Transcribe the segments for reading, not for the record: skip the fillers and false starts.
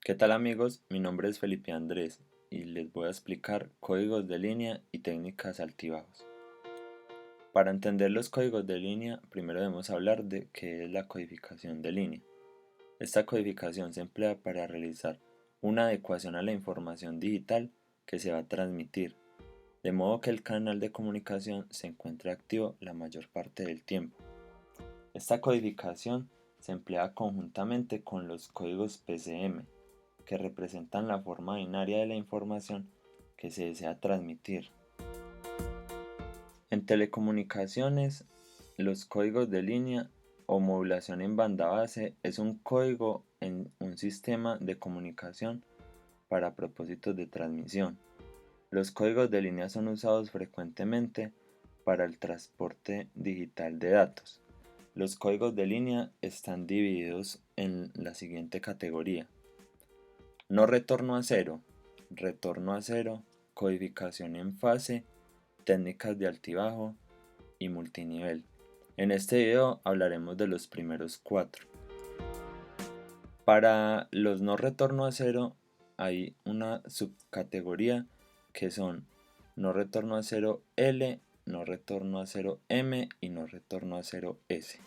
¿Qué tal amigos? Mi nombre es Felipe Andrés y les voy a explicar códigos de línea y técnicas altibajos. Para entender los códigos de línea, primero debemos hablar de qué es la codificación de línea. Esta codificación se emplea para realizar una adecuación a la información digital que se va a transmitir, de modo que el canal de comunicación se encuentre activo la mayor parte del tiempo. Esta codificación se emplea conjuntamente con los códigos PCM, que representan la forma binaria de la información que se desea transmitir. En telecomunicaciones, los códigos de línea o modulación en banda base es un código en un sistema de comunicación para propósitos de transmisión. Los códigos de línea son usados frecuentemente para el transporte digital de datos. Los códigos de línea están divididos en la siguiente categoría: no retorno a cero, retorno a cero, codificación en fase, técnicas de altibajo y multinivel. En este video hablaremos de los primeros cuatro. Para los no retorno a cero hay una subcategoría que son no retorno a cero L, no retorno a cero M y no retorno a cero S.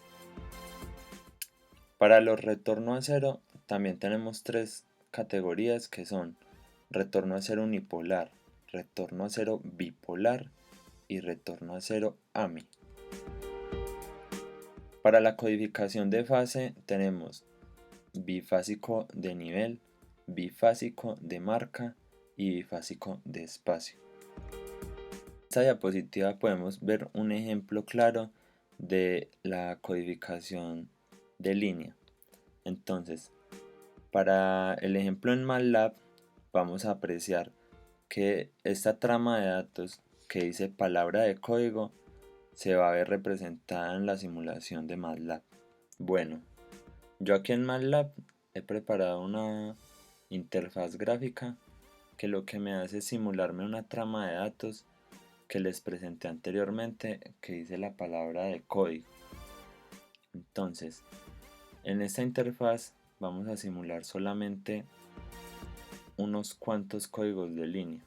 Para los retorno a cero también tenemos tres categorías que son retorno a cero unipolar, retorno a cero bipolar y retorno a cero AMI. Para la codificación de fase tenemos bifásico de nivel, bifásico de marca y bifásico de espacio. En esta diapositiva podemos ver un ejemplo claro de la codificación de línea. Entonces, para el ejemplo en MATLAB vamos a apreciar que esta trama de datos que dice palabra de código se va a ver representada en la simulación de MATLAB. Bueno, yo aquí en MATLAB he preparado una interfaz gráfica que lo que me hace es simularme una trama de datos que les presenté anteriormente que dice la palabra de código. Entonces, en esta interfaz vamos a simular solamente unos cuantos códigos de línea.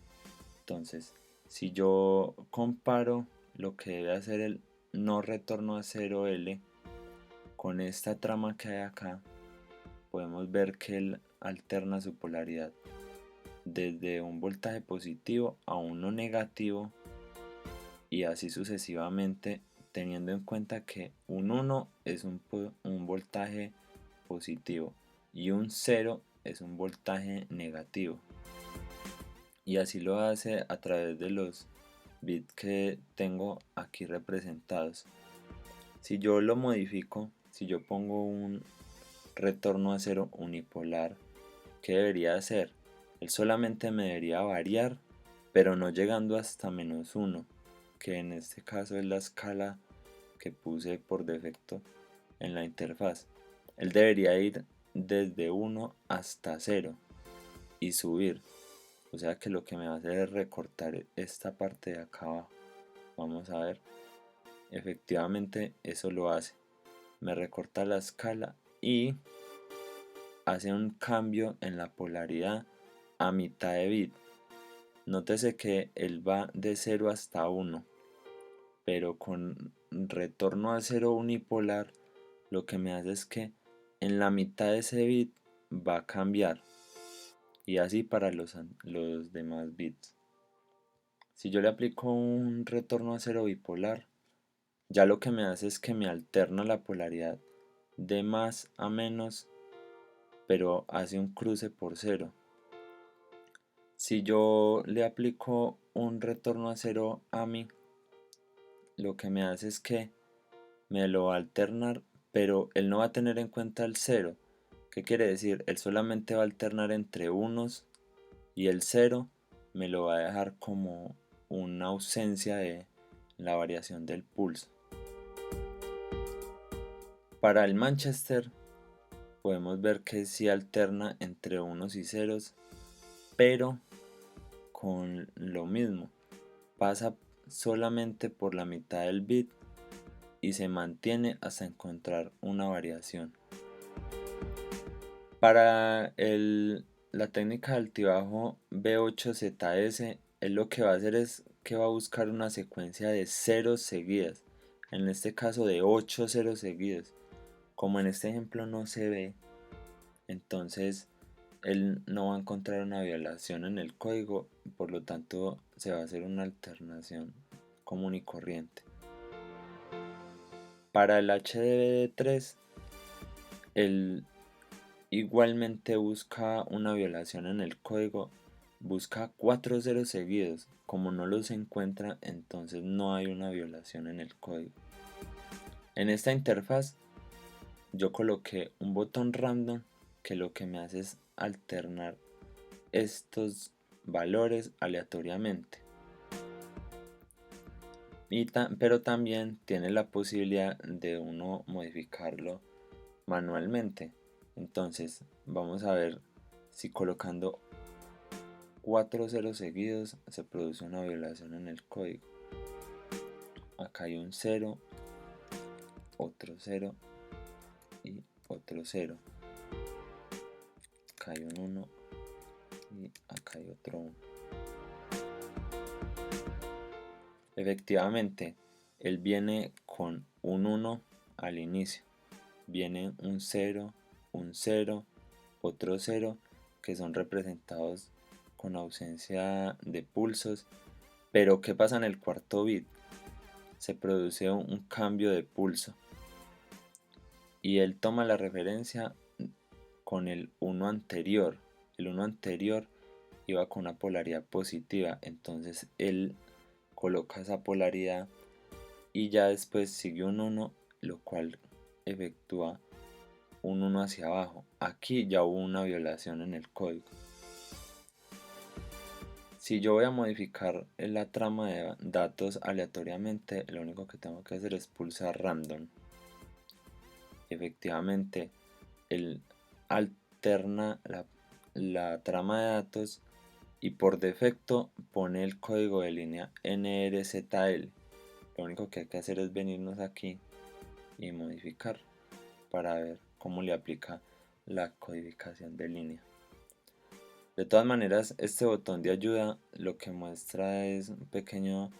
Entonces, si yo comparo lo que debe hacer el no retorno a 0L con esta trama que hay acá, podemos ver que él alterna su polaridad desde un voltaje positivo a uno negativo y así sucesivamente, teniendo en cuenta que un 1 es un voltaje positivo y un 0 es un voltaje negativo, y así lo hace a través de los bits que tengo aquí representados. Si yo lo modifico, si yo pongo un retorno a cero unipolar, ¿qué debería hacer? Él solamente me debería variar, pero no llegando hasta -1, que en este caso es la escala que puse por defecto en la interfaz. Él debería ir desde 1 hasta 0 y subir. O sea que lo que me va a hacer es recortar esta parte de acá abajo. Vamos a ver. Efectivamente eso lo hace. Me recorta la escala y hace un cambio en la polaridad a mitad de bit. Nótese que él va de 0 hasta 1, pero con retorno a 0 unipolar lo que me hace es que en la mitad de ese bit va a cambiar, y así para los demás bits. Si yo le aplico un retorno a 0 bipolar, ya lo que me hace es que me alterna la polaridad de más a menos, pero hace un cruce por 0. Si yo le aplico un retorno a 0 AMI, lo que me hace es que me lo va a alternar, pero él no va a tener en cuenta el 0. ¿Qué quiere decir? Él solamente va a alternar entre unos, y el 0 me lo va a dejar como una ausencia de la variación del pulso. Para el Manchester podemos ver que sí alterna entre unos y ceros, pero con lo mismo, pasa solamente por la mitad del bit y se mantiene hasta encontrar una variación. Para el la técnica de altibajo B8ZS, él lo que va a hacer es que va a buscar una secuencia de ceros seguidas, en este caso de 8 ceros seguidos. Como en este ejemplo no se ve, entonces él no va a encontrar una violación en el código, por lo tanto se va a hacer una alternación común y corriente. Para el HDBD3, él igualmente busca una violación en el código, busca 4 ceros seguidos. Como no los encuentra, entonces no hay una violación en el código. En esta interfaz yo coloqué un botón random que lo que me hace es alternar estos valores aleatoriamente. Pero también tiene la posibilidad de uno modificarlo manualmente. Entonces vamos a ver si colocando 4 ceros seguidos se produce una violación en el código. Acá hay un 0, otro 0 y otro 0. Acá hay un 1 y acá hay otro 1. Efectivamente, él viene con un 1 al inicio. Viene un 0, un 0, otro 0, que son representados con ausencia de pulsos. Pero ¿qué pasa en el cuarto bit? Se produce un cambio de pulso. Y él toma la referencia con el 1 anterior. El 1 anterior iba con una polaridad positiva. Entonces él coloca esa polaridad y ya después sigue un 1, lo cual efectúa un 1 hacia abajo. Aquí ya hubo una violación en el código. Si yo voy a modificar la trama de datos aleatoriamente, lo único que tengo que hacer es pulsar random. Efectivamente, él alterna la trama de datos y por defecto pone el código de línea NRZL. Lo único que hay que hacer es venirnos aquí y modificar para ver cómo le aplica la codificación de línea. De todas maneras, este botón de ayuda lo que muestra es un pequeño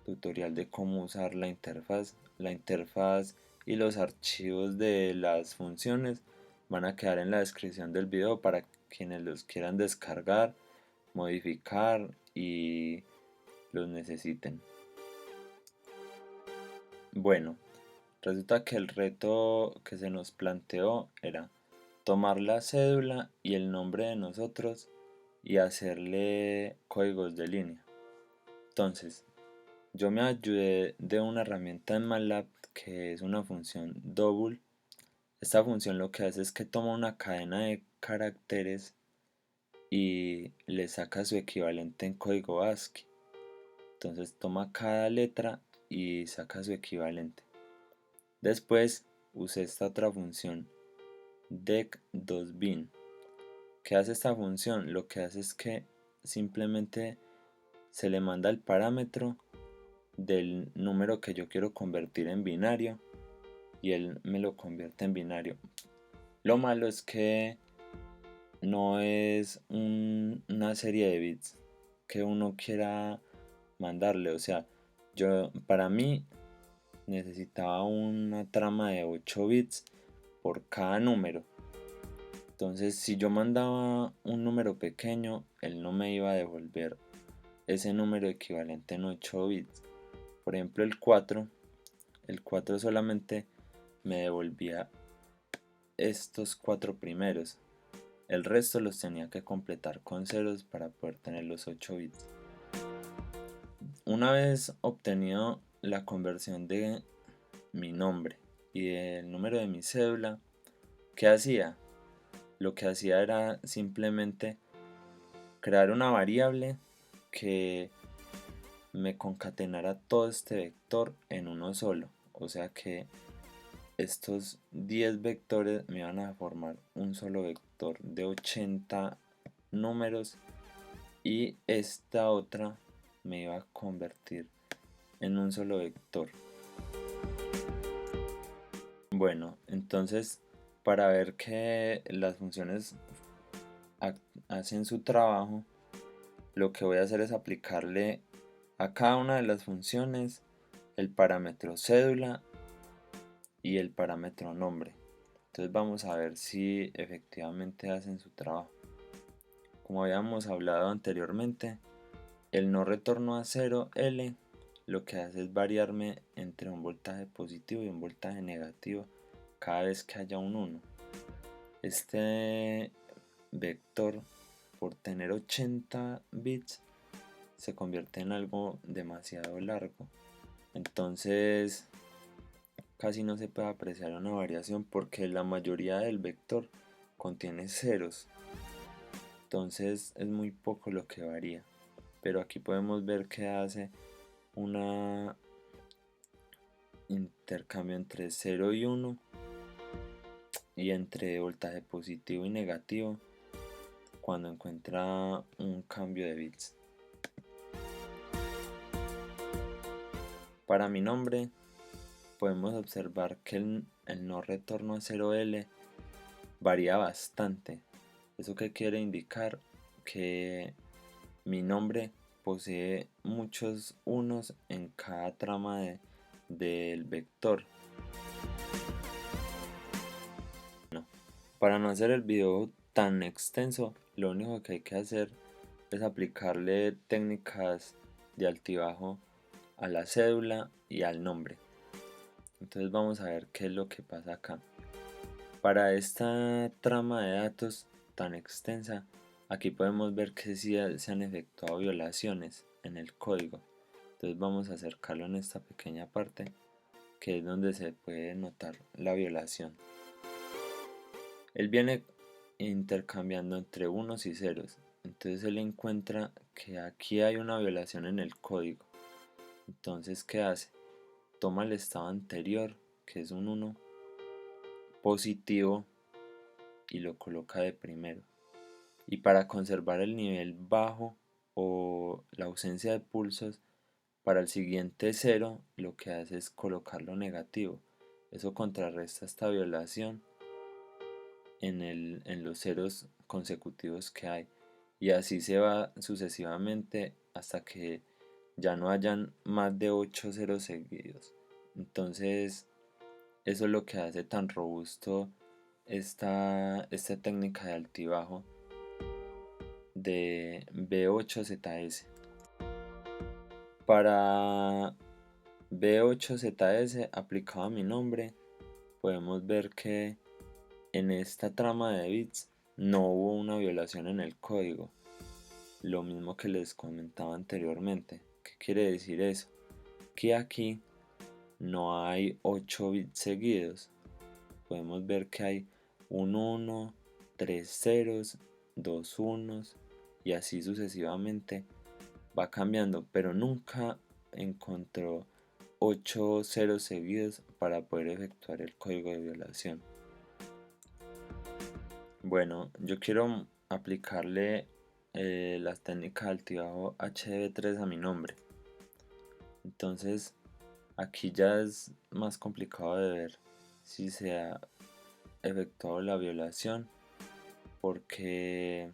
tutorial de cómo usar la interfaz. La interfaz y los archivos de las funciones van a quedar en la descripción del video para quienes los quieran descargar, modificar y los necesiten. Bueno, resulta que el reto que se nos planteó era tomar la cédula y el nombre de nosotros y hacerle códigos de línea. Entonces, yo me ayudé de una herramienta en MATLAB que es una función double. Esta función lo que hace es que toma una cadena de caracteres y le saca su equivalente en código ASCII. Entonces toma cada letra y saca su equivalente. Después usé esta otra función dec2bin. ¿Qué hace esta función? Lo que hace es que simplemente se le manda el parámetro del número que yo quiero convertir en binario y él me lo convierte en binario. Lo malo es que no es una serie de bits que uno quiera mandarle. O sea, para mí necesitaba una trama de 8 bits por cada número. Entonces, si yo mandaba un número pequeño, él no me iba a devolver ese número equivalente en 8 bits. Por ejemplo, el 4 solamente me devolvía estos 4 primeros. El resto los tenía que completar con ceros para poder tener los 8 bits. Una vez obtenido la conversión de mi nombre y del número de mi cédula, ¿qué hacía? Lo que hacía era simplemente crear una variable que me concatenara todo este vector en uno solo. O sea que estos 10 vectores me van a formar un solo vector de 80 números y esta otra me iba a convertir en un solo vector. Bueno, entonces para ver que las funciones hacen su trabajo, lo que voy a hacer es aplicarle a cada una de las funciones el parámetro cédula y el parámetro nombre. Entonces vamos a ver si efectivamente hacen su trabajo. Como habíamos hablado anteriormente, el no retorno a 0L lo que hace es variarme entre un voltaje positivo y un voltaje negativo cada vez que haya un 1. Este vector, por tener 80 bits, se convierte en algo demasiado largo. Entonces casi no se puede apreciar una variación porque la mayoría del vector contiene ceros. Entonces es muy poco lo que varía. Pero aquí podemos ver que hace un intercambio entre 0 y 1 y entre voltaje positivo y negativo cuando encuentra un cambio de bits. Para mi nombre podemos observar que el no retorno a 0L varía bastante. ¿Eso qué quiere indicar? Que mi nombre posee muchos unos en cada trama del vector. Para no hacer el video tan extenso, lo único que hay que hacer es aplicarle técnicas de altibajo a la cédula y al nombre. Entonces vamos a ver qué es lo que pasa acá. Para esta trama de datos tan extensa, aquí podemos ver que sí se han efectuado violaciones en el código. Entonces vamos a acercarlo en esta pequeña parte, que es donde se puede notar la violación. Él viene intercambiando entre unos y ceros. Entonces él encuentra que aquí hay una violación en el código. Entonces, ¿qué hace? Toma el estado anterior, que es un 1 positivo, y lo coloca de primero. Y para conservar el nivel bajo o la ausencia de pulsos, para el siguiente 0 lo que hace es colocarlo negativo. Eso contrarresta esta violación en los ceros consecutivos que hay. Y así se va sucesivamente hasta que ya no hayan más de 8 ceros seguidos. Entonces eso es lo que hace tan robusto esta técnica de altibajo de B8ZS. Para B8ZS aplicado a mi nombre, podemos ver que en esta trama de bits no hubo una violación en el código. Lo mismo que les comentaba anteriormente. ¿Qué quiere decir eso? Que aquí no hay 8 bits seguidos. Podemos ver que hay un 1, 3 ceros, 2 unos y así sucesivamente va cambiando, pero nunca encontró 8 ceros seguidos para poder efectuar el código de violación. Bueno, yo quiero aplicarle las técnicas de altibajo HDB3 a mi nombre. Entonces aquí ya es más complicado de ver si se ha efectuado la violación porque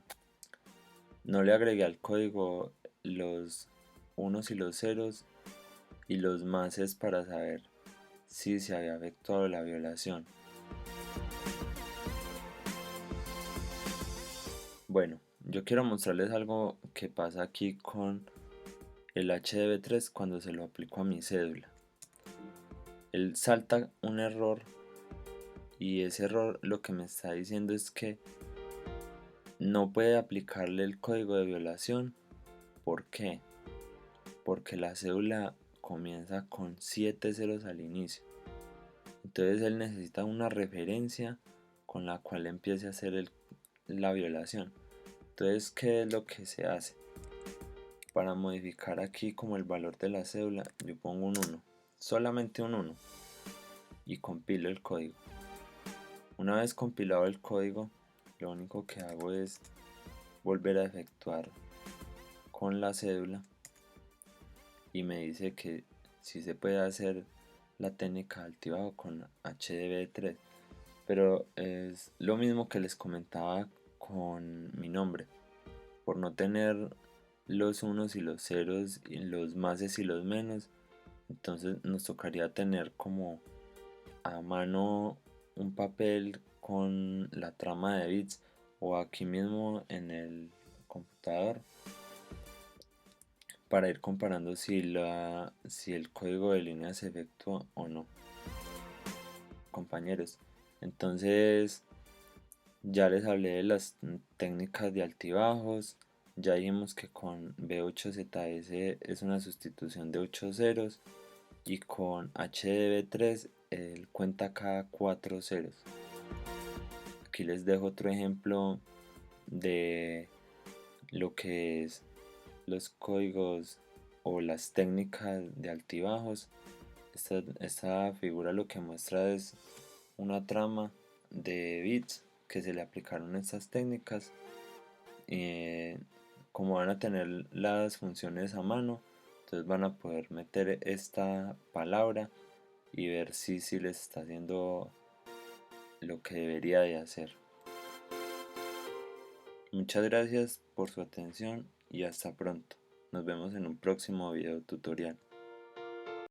no le agregué al código los unos y los ceros y los máses para saber si se había efectuado la violación. Bueno, yo quiero mostrarles algo que pasa aquí con el HDB3 cuando se lo aplico a mi cédula. Él salta un error y ese error lo que me está diciendo es que no puede aplicarle el código de violación. ¿Por qué? Porque la cédula comienza con 7 ceros al inicio. Entonces él necesita una referencia con la cual empiece a hacer la violación. Entonces, ¿qué es lo que se hace? Para modificar aquí como el valor de la cédula, yo pongo un 1, solamente un 1, y compilo el código. Una vez compilado el código, lo único que hago es volver a efectuar con la cédula y me dice que sí se puede hacer la técnica de altibajo con HDB3, pero es lo mismo que les comentaba con mi nombre. Por no tener los unos y los ceros, y los máses y los menos, entonces nos tocaría tener como a mano un papel con la trama de bits o aquí mismo en el computador para ir comparando si el código de línea se efectúa o no, compañeros. Entonces ya les hablé de las técnicas de altibajos. Ya dijimos que con B8ZS es una sustitución de 8 ceros y con HDB3 él cuenta cada 4 ceros. Aquí les dejo otro ejemplo de lo que es los códigos o las técnicas de altibajos. Esta figura lo que muestra es una trama de bits que se le aplicaron estas técnicas. Como van a tener las funciones a mano, entonces van a poder meter esta palabra y ver si les está haciendo lo que debería de hacer. Muchas gracias por su atención y hasta pronto. Nos vemos en un próximo video tutorial.